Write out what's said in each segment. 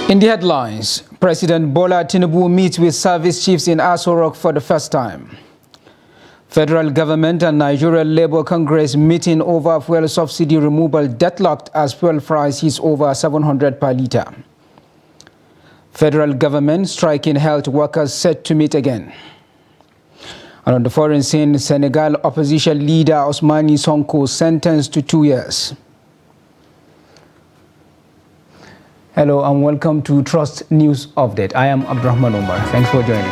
In the headlines, President Bola Tinubu meets with service chiefs in Aso Rock for the first time. Federal government and Nigerian Labour Congress meeting over fuel subsidy removal deadlocked as fuel price is over 700 per litre. Federal government striking health workers set to meet again. And on the foreign scene, Senegal opposition leader Ousmane Sonko sentenced to 2 years. Hello and welcome to Trust News Update. I am Abdurrahman Omar. Thanks for joining.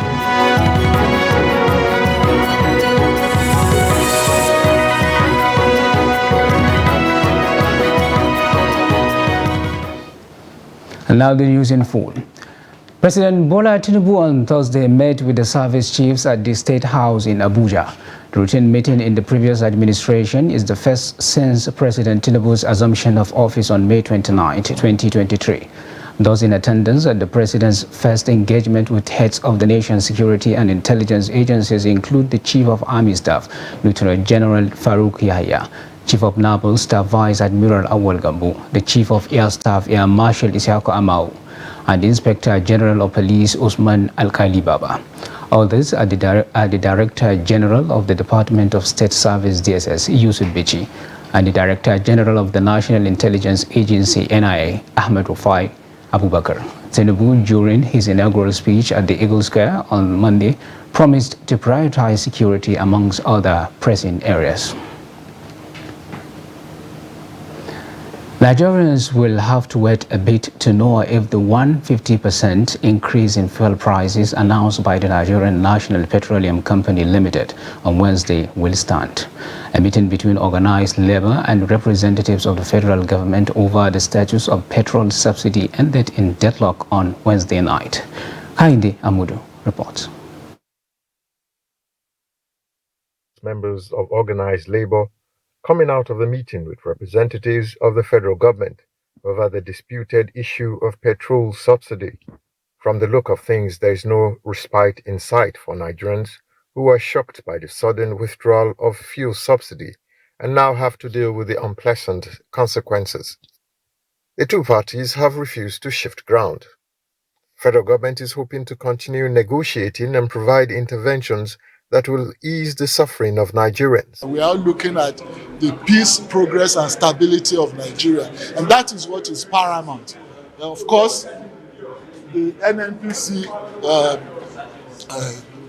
And now the news in full. President Bola Tinubu on Thursday met with the service chiefs at the State House in Abuja. The routine meeting in the previous administration is the first since President Tinubu's assumption of office on May 29, 2023. Those in attendance at the president's first engagement with heads of the nation's security and intelligence agencies include the Chief of Army Staff, Lieutenant General Farouk Yahya, Chief of Naval Staff Vice Admiral Awal Gambo, the Chief of Air Staff Air Marshal Isiaka Amau, and Inspector General of Police Usman Alkali Baba. Others are the Director General of the Department of State Service DSS, Yusuf Bichi, and the Director General of the National Intelligence Agency NIA, Ahmed Rufai Abubakar. Tinubu, during his inaugural speech at the Eagle Square on Monday, promised to prioritize security amongst other pressing areas. Nigerians will have to wait a bit to know if the 150% increase in fuel prices announced by the Nigerian National Petroleum Company Limited on Wednesday will stand. A meeting between organized labor and representatives of the federal government over the status of petrol subsidy ended in deadlock on Wednesday night. Kainde Amudu reports. Members of organized labor coming out of the meeting with representatives of the federal government over the disputed issue of petrol subsidy. From the look of things, there is no respite in sight for Nigerians who are shocked by the sudden withdrawal of fuel subsidy and now have to deal with the unpleasant consequences. The two parties have refused to shift ground. Federal government is hoping to continue negotiating and provide interventions that will ease the suffering of Nigerians. We are looking at the peace, progress, and stability of Nigeria, and that is what is paramount. Of course, the NNPC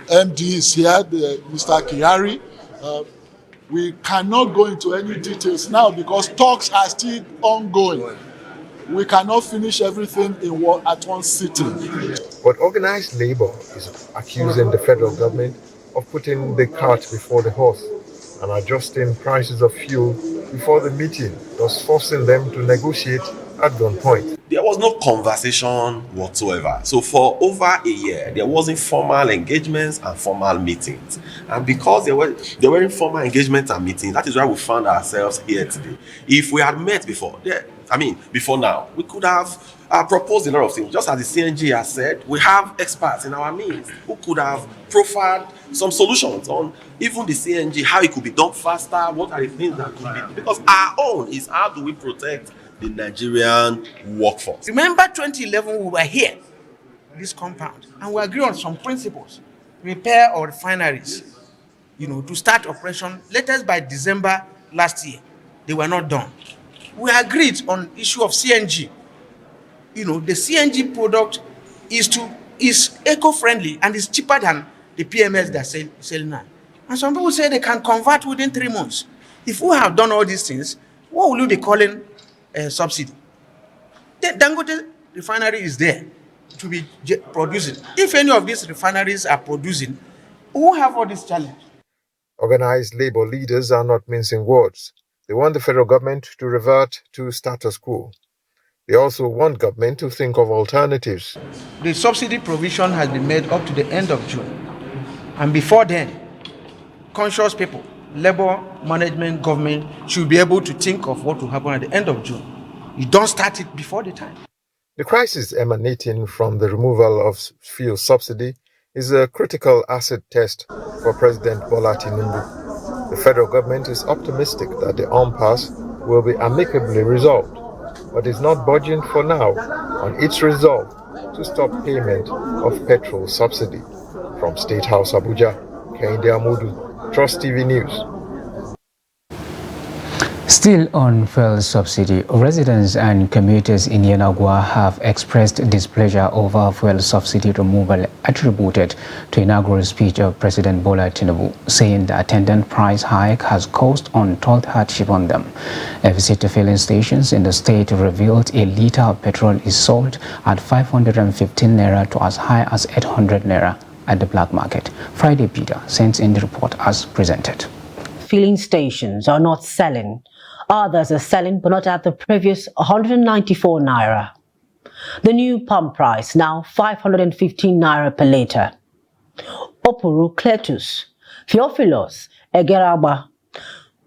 MD is here, Mr. Kyari. We cannot go into any details now because talks are still ongoing. We cannot finish everything at one sitting. But organized labor is accusing the federal government of putting the cart before the horse and adjusting prices of fuel before the meeting, thus forcing them to negotiate at gunpoint. There was no conversation whatsoever. So for over a year, there wasn't formal engagements and formal meetings. And because there were informal engagements and meetings, that is why we found ourselves here today. If we had met before now, we could have proposed a lot of things. Just as the CNG has said, we have experts in our midst who could have profiled some solutions on even the CNG, how it could be done faster, what are the things that could be. Because our own is how do we protect the Nigerian workforce. Remember 2011, we were here, this compound, and we agreed on some principles. Repair our refineries, to start operation latest by December last year. They were not done. We agreed on issue of CNG. The CNG product is eco-friendly and is cheaper than the PMS they're selling now. And some people say they can convert within 3 months. If we have done all these things, what will you be calling a subsidy? The Dangote refinery is there to be producing. If any of these refineries are producing, we won't have all this challenge. Organized labor leaders are not mincing words. They want the federal government to revert to status quo. They also want government to think of alternatives. The subsidy provision has been made up to the end of June. And before then, conscious people, labor, management, government should be able to think of what will happen at the end of June. You don't start it before the time. The crisis emanating from the removal of fuel subsidy is a critical acid test for President Bola Tinubu. The federal government is optimistic that the impasse will be amicably resolved, but is not budging for now on its resolve to stop payment of petrol subsidy. From State House Abuja, Kehinde Amodu, Trust TV News. Still on fuel subsidy, residents and commuters in Yenagoa have expressed displeasure over fuel subsidy removal attributed to inaugural speech of President Bola Tinubu, saying the attendant price hike has caused untold hardship on them. A visit to filling stations in the state revealed a litre of petrol is sold at 515 naira to as high as 800 naira at the black market. Friday Peter sends in the report as presented. Filling stations are not selling. Others are selling, but not at the previous 194 naira. The new pump price now 515 naira per litre. Opuru Cletus, Theophilos Egeraba,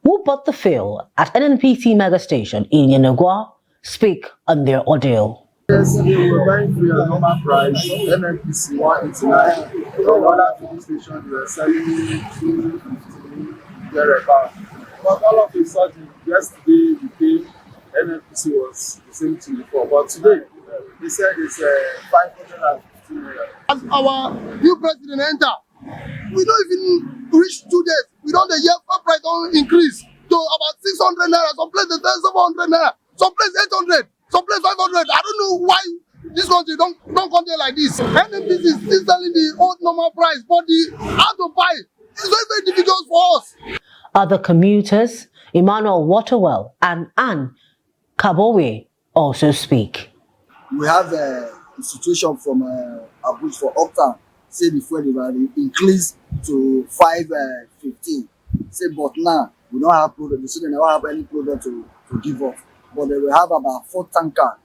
who bought the fuel at NNPC mega station in Yenagoa, speak on their ordeal. Yes, we're buying fuel at normal price, NNPC 189. From other filling stations, we are selling 250 thereabout. But all of a sudden, yesterday the day NNPC was the same thing before, but today they said it's 550 naira. As our new president enter, we don't even reach 2 days. We don't the year price don't increase to about 600 naira. Some place they tell 700 naira. Some place 800. Some place 500. I don't know why this country don't come there like this. NNPC is still selling the old normal price, but the how to buy is very, very difficult for us. Other commuters, Emmanuel Waterwell and Anne Kabowe, also speak. We have a situation from Abuja for Uptown, say the fuel increased to 515. Say, but now we don't have product, so they never have any product to give off. But they will have about 4 tankers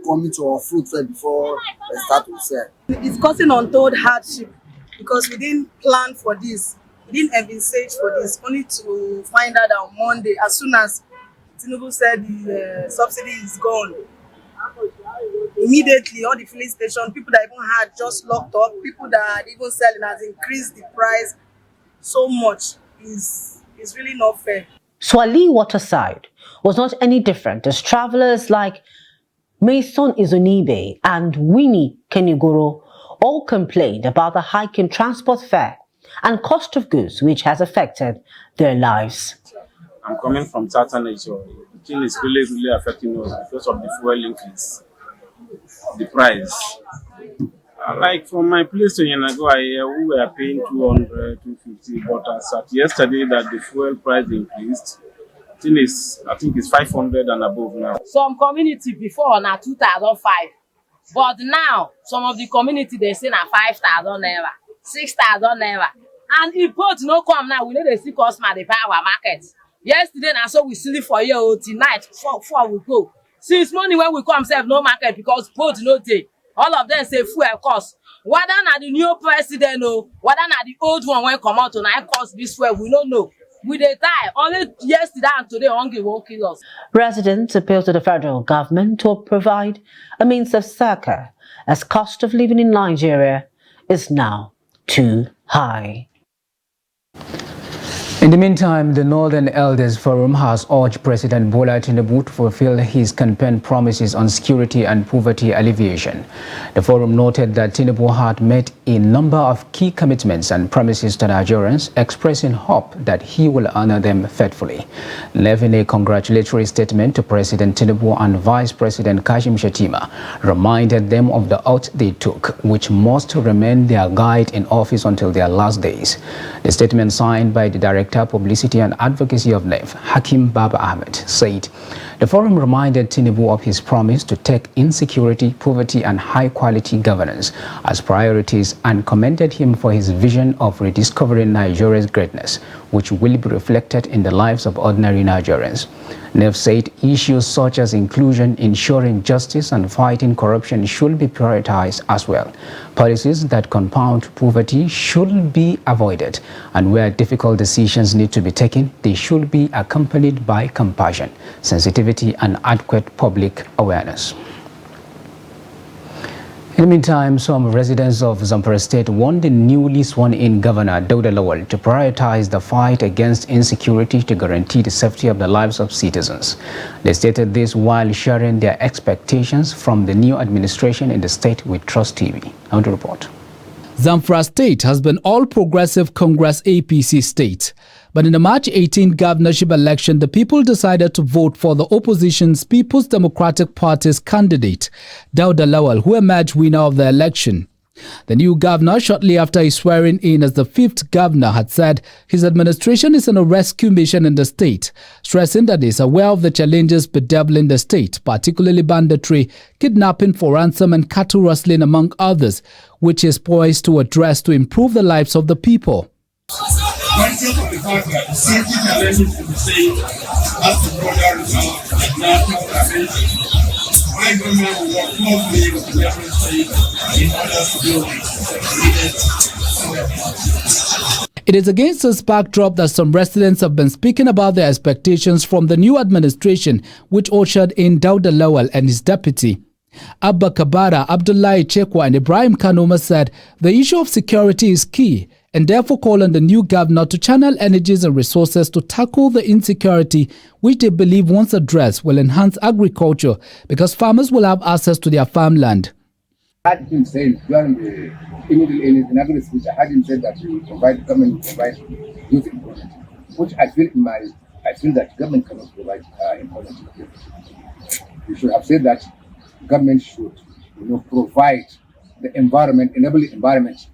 coming to our fruit fair before they start to sell. It's causing untold hardship because we didn't plan for this. We didn't envisage for this, only to find out on Monday, as soon as Tinubu said the subsidy is gone. Immediately, all the filling station, people that even had just locked up, people that had even selling has increased the price so much. Is really not fair. Swali Waterside was not any different as travelers like Mason Izunibe and Winnie Kenigoro all complained about the hike in transport fare and cost of goods which has affected their lives. I'm coming from Tata Nature. The thing is really affecting us because of the fuel increase, the price. Like from my place to Yenagoa, we were paying 200, 250, but as at yesterday that the fuel price increased, I think it's 500 and above now. Some community before na 2005, but now some of the community they say na 5,000 naira, 6,000 naira, and if both no come now, we know they see customer they buy our market. Yesterday na so we sleep for here till night before we go. Since morning when we come, save no market because both no day. All of them say fuel cost. Whether na the new president or whether na the old one when come out tonight cost this fuel, we don't know. We dey die. Only yesterday and today hungry won't kill us. Residents appeal to the federal government to provide a means of succor as cost of living in Nigeria is now too high. In the meantime, the Northern Elders Forum has urged President Bola Tinubu to fulfill his campaign promises on security and poverty alleviation. The forum noted that Tinubu had made a number of key commitments and promises to Nigerians, expressing hope that he will honor them faithfully. Leaving a congratulatory statement to President Tinubu and Vice President Kashim Shettima, reminded them of the oath they took, which must remain their guide in office until their last days. The statement signed by the Director Publicity and Advocacy of NEF, Hakim Baba Ahmed, said the forum reminded Tinubu of his promise to take insecurity, poverty and high-quality governance as priorities and commended him for his vision of rediscovering Nigeria's greatness, which will be reflected in the lives of ordinary Nigerians. NEF said issues such as inclusion, ensuring justice and fighting corruption should be prioritized as well. Policies that compound poverty should be avoided, and where difficult decisions need to be taken, they should be accompanied by compassion, sensitivity and adequate public awareness. In the meantime, some residents of Zamfara State want the newly sworn-in Governor Dauda Lawal to prioritize the fight against insecurity to guarantee the safety of the lives of citizens. They stated this while sharing their expectations from the new administration in the state with Trust TV. On to report. Zamfara State has been All Progressive Congress APC state. But in the March 18 governorship election, the people decided to vote for the opposition's People's Democratic Party's candidate, Dauda Lawal, who emerged winner of the election. The new governor, shortly after his swearing in as the 5th governor, had said his administration is on a rescue mission in the state, stressing that he is aware of the challenges bedeviling the state, particularly banditry, kidnapping for ransom and cattle rustling, among others, which he is poised to address to improve the lives of the people. Conscious of the fact that the safety challenges in the state has to broader resolve at national dimension, my government will work closely with the different states in order to build needed. It is against this backdrop that some residents have been speaking about their expectations from the new administration, which ushered in Dauda Lawal and his deputy. Abba Kabara, Abdullahi Chekwa and Ibrahim Kanoma said the issue of security is key, and therefore call on the new governor to channel energies and resources to tackle the insecurity, which they believe once addressed will enhance agriculture because farmers will have access to their farmland. I had him saying during the inaugural speech, I had him say that we provide government will provide youth employment, which I feel that government cannot provide employment. We should have said that government should, provide the environment, enable the environment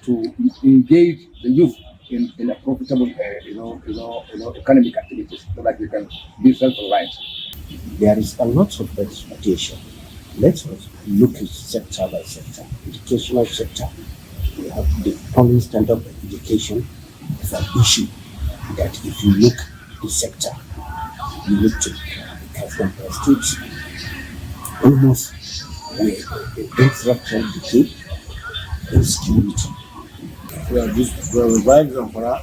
to engage the youth in a profitable, economic activities so that we can be self-reliant. There is a lot of expectation. Let us look at sector by sector. Educational sector, we have the falling standard of education is an issue that if you look at the sector, you look to from the streets, almost the infrastructure decay, insecurity. We are just reviving Zamfara,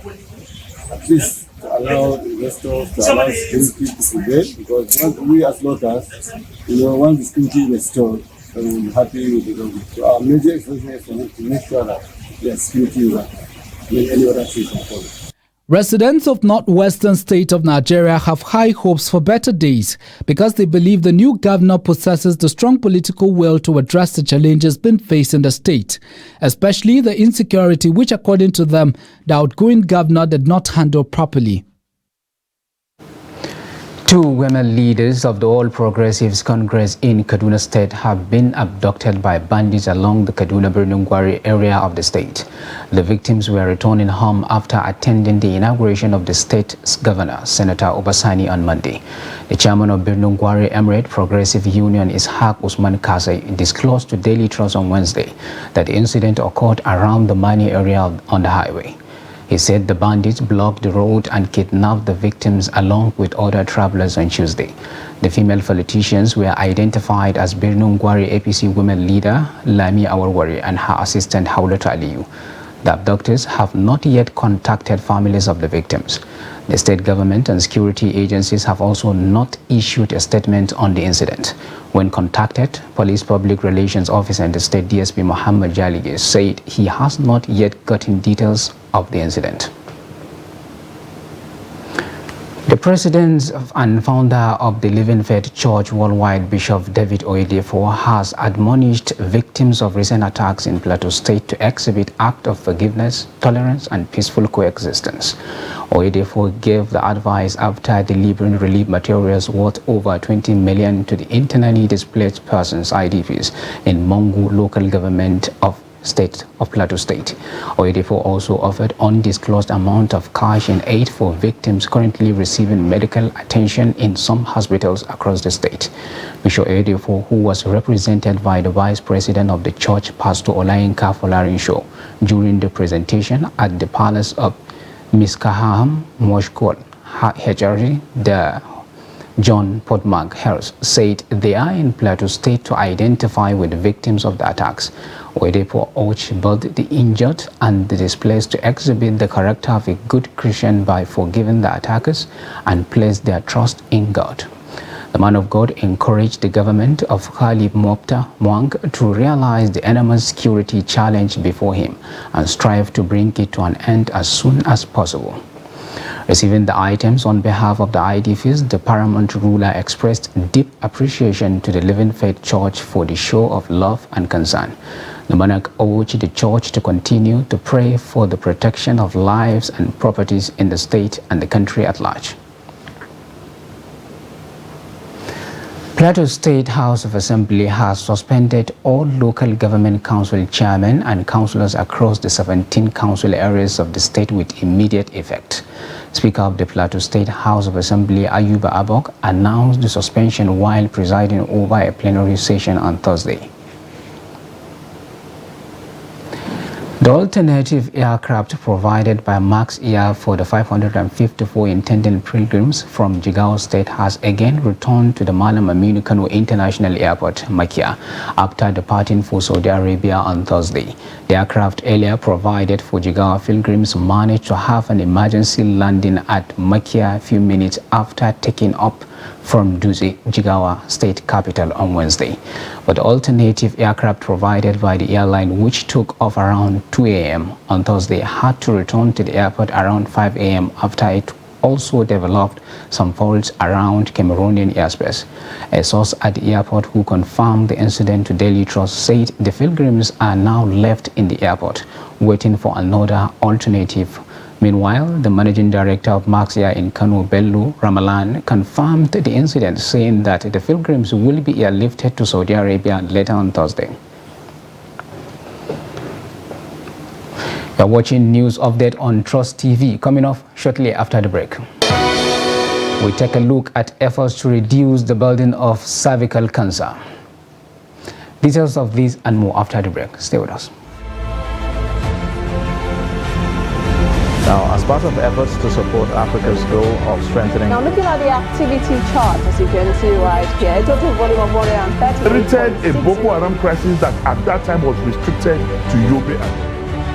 at least to allow investors, to allow security to prevail, because once we as locals, once the security is restored, we'll be happy with the government. So our major expectation is to make sure that the security is when any other state can follow. Residents of northwestern state of Nigeria have high hopes for better days because they believe the new governor possesses the strong political will to address the challenges being faced in the state, especially the insecurity which, according to them, the outgoing governor did not handle properly. Two women leaders of the All Progressives Congress in Kaduna State have been abducted by bandits along the Kaduna-Birnin Gwari area of the state. The victims were returning home after attending the inauguration of the state's governor, Senator Obasani, on Monday. The chairman of Birnin Gwari Emirate Progressive Union, Ishaq Usman Kasai, disclosed to Daily Trust on Wednesday that the incident occurred around the Mani area on the highway. He said the bandits blocked the road and kidnapped the victims along with other travelers on Tuesday. The female politicians were identified as Birnin Gwari APC women leader Lami Awarwari and her assistant Hawlata Aliyu. The abductors have not yet contacted families of the victims. The state government and security agencies have also not issued a statement on the incident. When contacted, Police Public Relations Officer in the state DSP Muhammad Jalige said he has not yet gotten details of the incident. The president and founder of the Living Faith Church Worldwide, Bishop David Oyedepo, has admonished victims of recent attacks in Plateau State to exhibit acts of forgiveness, tolerance, and peaceful coexistence. Oyedepo gave the advice after delivering relief materials worth over 20 million to the internally displaced persons (IDPs) in Mongu local government of Plateau State. Oyedepo also offered undisclosed amount of cash in aid for victims currently receiving medical attention in some hospitals across the state. Bishop Oyedepo, who was represented by the Vice President of the Church, Pastor Olayinka Folarinso, during the presentation at the Palace of Miskaham Moshkol Hejari, the John Podmark Harris, said they are in Plateau State to identify with the victims of the attacks. Oyedepo urged both the injured and the displaced to exhibit the character of a good Christian by forgiving the attackers and place their trust in God. The man of God encouraged the government of Khalid Mopta Mwang to realize the enormous security challenge before him and strive to bring it to an end as soon as possible. Receiving the items on behalf of the IDFs, the paramount ruler expressed deep appreciation to the Living Faith Church for the show of love and concern. The monarch urged the church to continue to pray for the protection of lives and properties in the state and the country at large. Plateau State House of Assembly has suspended all local government council chairmen and councillors across the 17 council areas of the state with immediate effect. Speaker of the Plateau State House of Assembly, Ayuba Abok, announced the suspension while presiding over a plenary session on Thursday. The alternative aircraft provided by Max Air for the 554 intended pilgrims from Jigawa State has again returned to the Malam Aminu Kano International Airport, Makia, after departing for Saudi Arabia on Thursday. The aircraft earlier provided for Jigawa pilgrims managed to have an emergency landing at Makia a few minutes after taking up from Duzi, Jigawa State capital on Wednesday. But the alternative aircraft provided by the airline, which took off around 2 a.m. on Thursday, had to return to the airport around 5 a.m. after it also developed some faults around Cameroonian airspace. A source at the airport who confirmed the incident to Daily Trust said the pilgrims are now left in the airport, waiting for another alternative. Meanwhile, the managing director of Max Air in Kano, Bello Ramalan, confirmed the incident, saying that the pilgrims will be airlifted to Saudi Arabia later on Thursday. You're watching News Update on Trust TV, coming off shortly after the break. We take a look at efforts to reduce the burden of cervical cancer. Details of this and more after the break. Stay with us. Now, as part of efforts to support Africa's goal of strengthening... Now, looking at the activity chart, as you can see right here, a total volume of 130... a Boko Haram crisis that at that time was restricted to Yobe.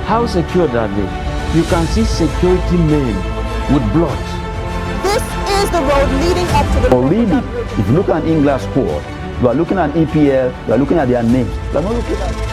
How secure are they? You can see security men with blood. This is the road leading up to the... Already, if you look at English squad, you are looking at EPL, you are looking at their names. You are not looking at...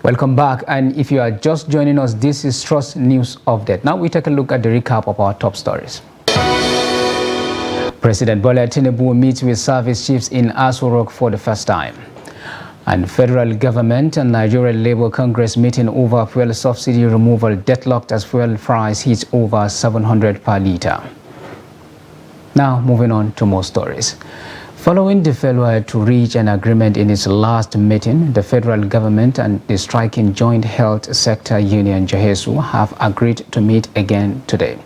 Welcome back, and if you are just joining us, this is Trust News Update. Now we take a look at the recap of our top stories. President Bola Tinubu meets with service chiefs in Aso Rock for the first time. And federal government and Nigerian Labour Congress meeting over fuel subsidy removal deadlocked as fuel price hits over 700 per litre. Now moving on to more stories. Following the failure to reach an agreement in its last meeting, the federal government and the striking Joint Health Sector Union JHESU have agreed to meet again today.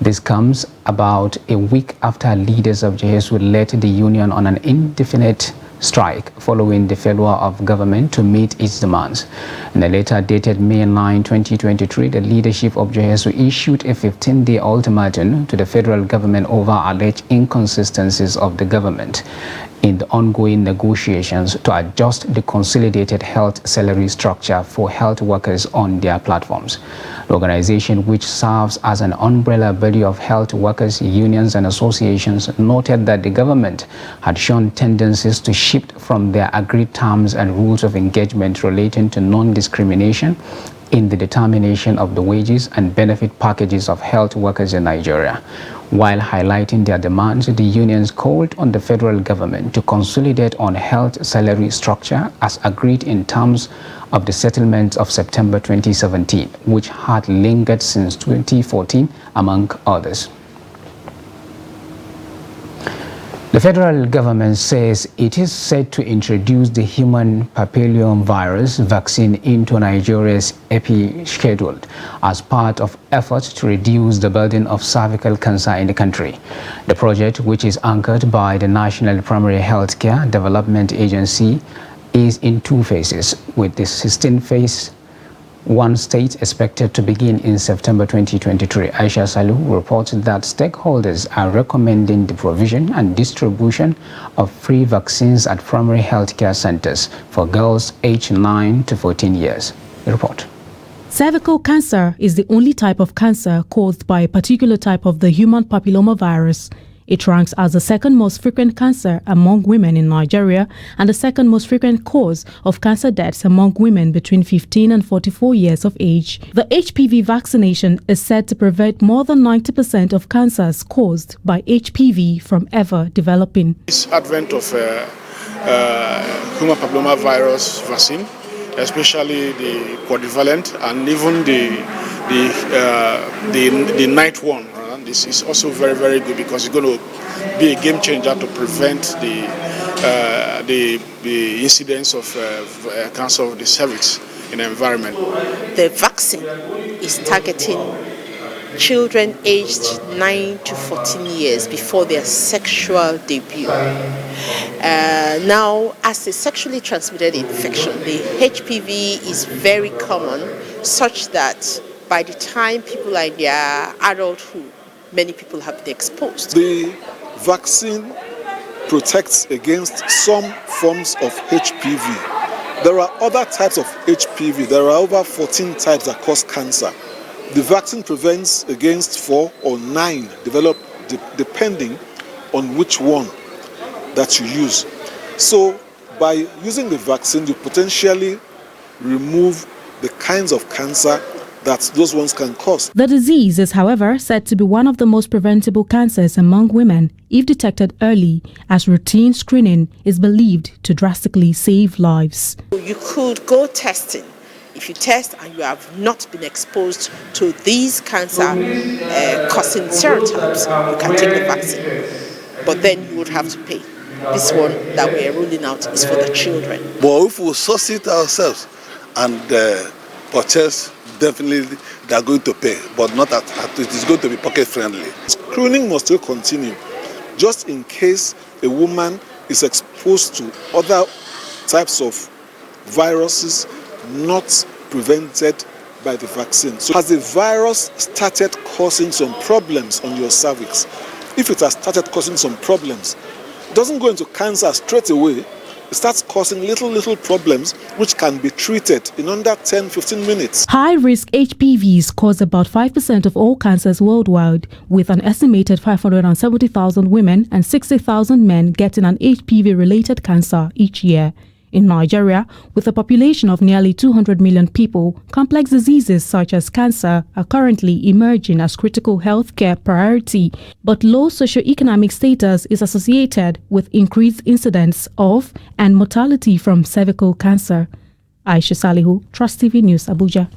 This comes about a week after leaders of JHESU led the union on an indefinite strike following the failure of government to meet its demands. In a letter dated May 9, 2023, the leadership of JHESU issued a 15-day ultimatum to the federal government over alleged inconsistencies of the government in the ongoing negotiations to adjust the consolidated health salary structure for health workers on their platforms. The organization, which serves as an umbrella body of health workers, unions and associations, noted that the government had shown tendencies to shift from their agreed terms and rules of engagement relating to non-discrimination in the determination of the wages and benefit packages of health workers in Nigeria. While highlighting their demands, the unions called on the federal government to consolidate on health salary structure as agreed in terms of the settlement of September 2017, which had lingered since 2014, among others. The federal government says it is set to introduce the human papillomavirus vaccine into Nigeria's EPI schedule as part of efforts to reduce the burden of cervical cancer in the country. The project, which is anchored by the National Primary Healthcare Development Agency is in 2 phases, with the 16th phase 1 state expected to begin in September 2023. Aisha Salihu reported that stakeholders are recommending the provision and distribution of free vaccines at primary healthcare centers for girls aged 9 to 14 years. The report. Cervical cancer is the only type of cancer caused by a particular type of the human papillomavirus. It ranks as the second most frequent cancer among women in Nigeria and the second most frequent cause of cancer deaths among women between 15 and 44 years of age. The HPV vaccination is said to prevent more than 90% of cancers caused by HPV from ever developing. This advent of human papillomavirus vaccine, especially the quadrivalent and even the night one, this is also very, very good because it's going to be a game changer to prevent the incidence of cancer of the cervix in the environment. The vaccine is targeting children aged 9 to 14 years before their sexual debut. Now, as a sexually transmitted infection, the HPV is very common, such that by the time people are in their adulthood, many people have been exposed. The vaccine protects against some forms of HPV. There are other types of HPV. There are over 14 types that cause cancer. The vaccine prevents against 4 or 9, depending on which one that you use. So by using the vaccine, you potentially remove the kinds of cancer that those ones can cause. The disease is, however, said to be one of the most preventable cancers among women if detected early, as routine screening is believed to drastically save lives. You could go testing. If you test and you have not been exposed to these cancer-causing serotypes, you can take the vaccine. But then you would have to pay. This one that we are ruling out is for the children. But if we source it ourselves and purchase, definitely they are going to pay, but not it is going to be pocket friendly. Screening must still continue, just in case a woman is exposed to other types of viruses not prevented by the vaccine. So has the virus started causing some problems on your cervix? If it has started causing some problems, it doesn't go into cancer straight away. It starts causing little problems which can be treated in under 10-15 minutes. High-risk HPVs cause about 5% of all cancers worldwide, with an estimated 570,000 women and 60,000 men getting an HPV-related cancer each year. In Nigeria, with a population of nearly 200 million people, complex diseases such as cancer are currently emerging as critical healthcare priority, but low socioeconomic status is associated with increased incidence of and mortality from cervical cancer. Aisha Salihu, Trust TV News, Abuja.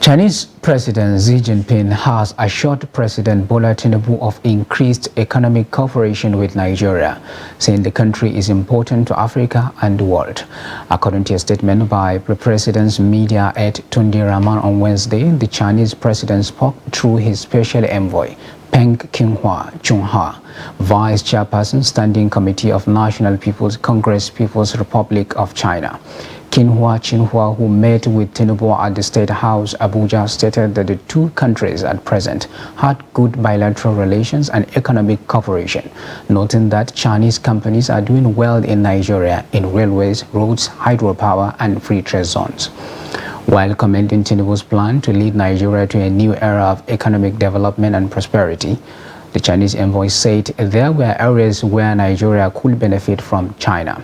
Chinese President Xi Jinping has assured President Bola Tinubu of increased economic cooperation with Nigeria, saying the country is important to Africa and the world. According to a statement by the president's media aide Tunde Rahman on Wednesday, the Chinese president spoke through his special envoy, Peng Qinghua, Vice Chairperson, Standing Committee of National People's Congress, People's Republic of China. Qinghua, who met with Tinubu at the State House, Abuja, stated that the two countries at present had good bilateral relations and economic cooperation, noting that Chinese companies are doing well in Nigeria in railways, roads, hydropower, and free trade zones. While commending Tinubu's plan to lead Nigeria to a new era of economic development and prosperity, the Chinese envoy said there were areas where Nigeria could benefit from China.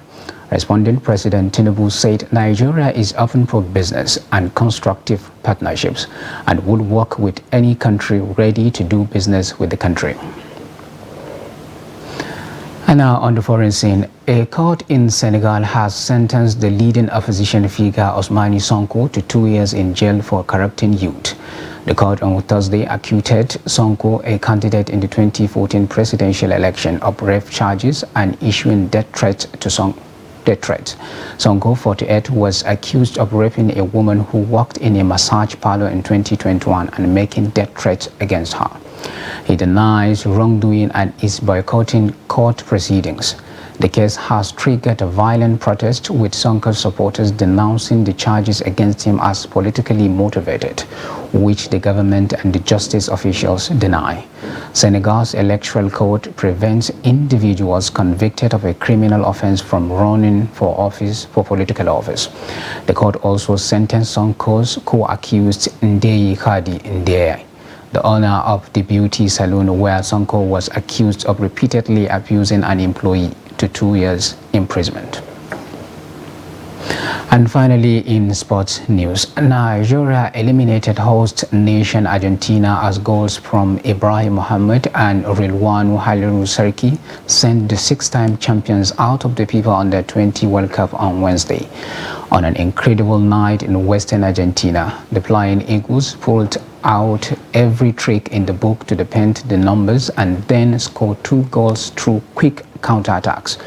Responding, President Tinubu said Nigeria is open for business and constructive partnerships and would work with any country ready to do business with the country. And now on the foreign scene, a court in Senegal has sentenced the leading opposition figure Ousmane Sonko to 2 years in jail for corrupting youth. The court on Thursday accused Sonko, a candidate in the 2014 presidential election, of rape charges and issuing death threats to Sonko. Sonko, 48, was accused of raping a woman who worked in a massage parlor in 2021 and making death threats against her. He denies wrongdoing and is boycotting court proceedings. The case has triggered a violent protest, with Sonko's supporters denouncing the charges against him as politically motivated, which the government and the justice officials deny. Senegal's electoral code prevents individuals convicted of a criminal offense from running for political office. The court also sentenced Sonko's co-accused Ndeyi Khadi Ndeye, the owner of the beauty salon where Sonko was accused of repeatedly abusing an employee, to 2 years imprisonment. And finally, in sports news, Nigeria eliminated host nation Argentina as goals from Ibrahim Mohammed and Rilwanu Haliru Sarki sent the six-time champions out of the FIFA Under-20 World Cup on Wednesday. On an incredible night in Western Argentina, the Flying Eagles pulled out every trick in the book to defend the numbers and then scored 2 goals through quick counterattacks.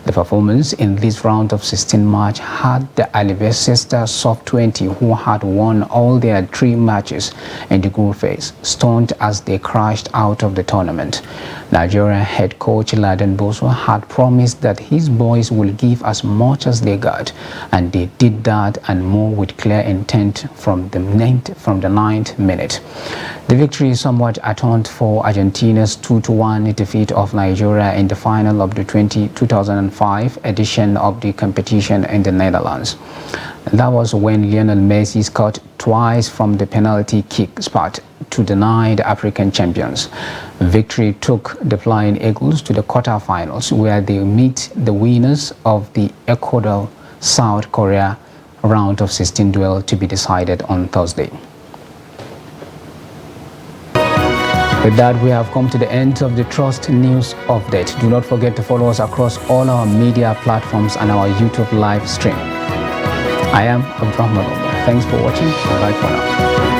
The performance in this round of 16 match had the Alvecesta Sub-20, who had won all their 3 matches in the group phase, stunned as they crashed out of the tournament. Nigeria head coach Laden Boso had promised that his boys will give as much as they got, and they did that and more with clear intent from the 9th minute. The victory somewhat atoned for Argentina's 2-1 defeat of Nigeria in the final of the 2005 edition of the competition in the Netherlands. That was when Lionel Messi scored twice from the penalty kick spot to deny the African champions. Victory took the Flying Eagles to the quarterfinals, where they meet the winners of the Ecuador-South Korea round of 16 duel to be decided on Thursday. With that, we have come to the end of the Trust News Update. Do not forget to follow us across all our media platforms and our YouTube live stream. I am Abdurrahman Omar. Thanks for watching. Bye for now.